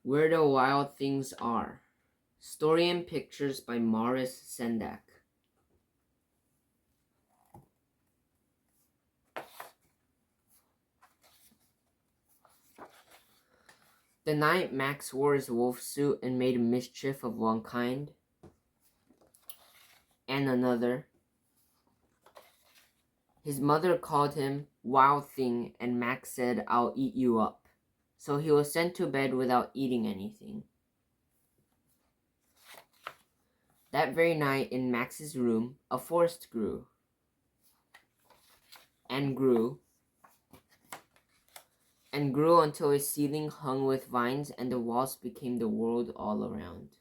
Where the Wild Things Are. Story and pictures by Maurice Sendak. The night Max wore his wolf suit and made mischief of one kind and another, his mother called him Wild Thing, and Max said, "I'll eat you up." So he was sent to bed without eating anything. That very night in Max's room, a forest grew and grew and grew until its ceiling hung with vines and the walls became the world all around.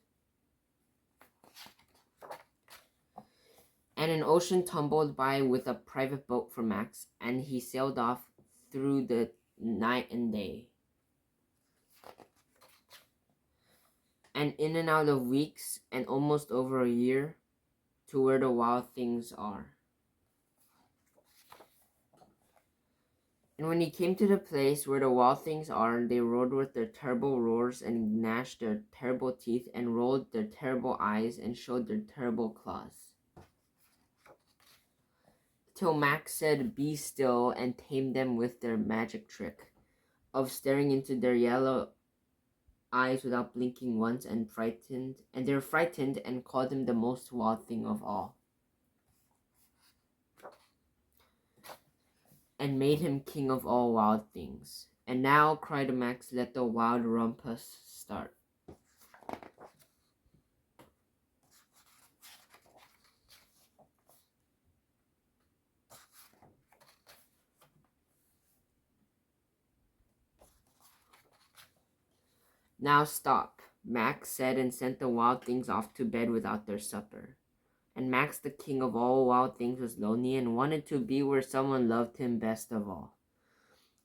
And an ocean tumbled by with a private boat for Max, and he sailed off through the night and day. And in and out of weeks, and almost over a year, to where the wild things are. And when he came to the place where the wild things are, they roared with their terrible roars, and gnashed their terrible teeth, and rolled their terrible eyes, and showed their terrible claws. Till Max said, "Be still," and tamed them with their magic trick of staring into their yellow eyes without blinking once, and they're frightened and called him the most wild thing of all, and made him king of all wild things. And now, cried Max, let the wild rumpus start. Now stop, Max said, and sent the wild things off to bed without their supper. And Max, the king of all wild things, was lonely and wanted to be where someone loved him best of all.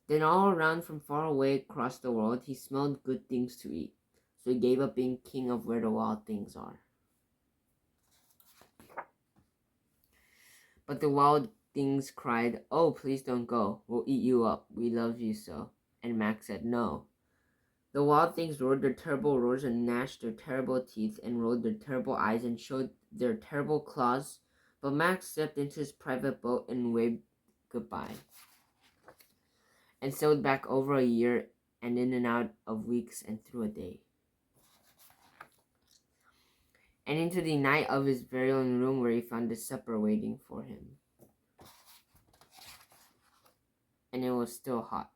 Then all around from far away across the world, he smelled good things to eat. So he gave up being king of where the wild things are. But the wild things cried, "Oh, please don't go. We'll eat you up. We love you so." And Max said, "No." The wild things roared their terrible roars and gnashed their terrible teeth and rolled their terrible eyes and showed their terrible claws. But Max stepped into his private boat and waved goodbye, and sailed back over a year and in and out of weeks and through a day, and into the night of his very own room, where he found his supper waiting for him. And it was still hot.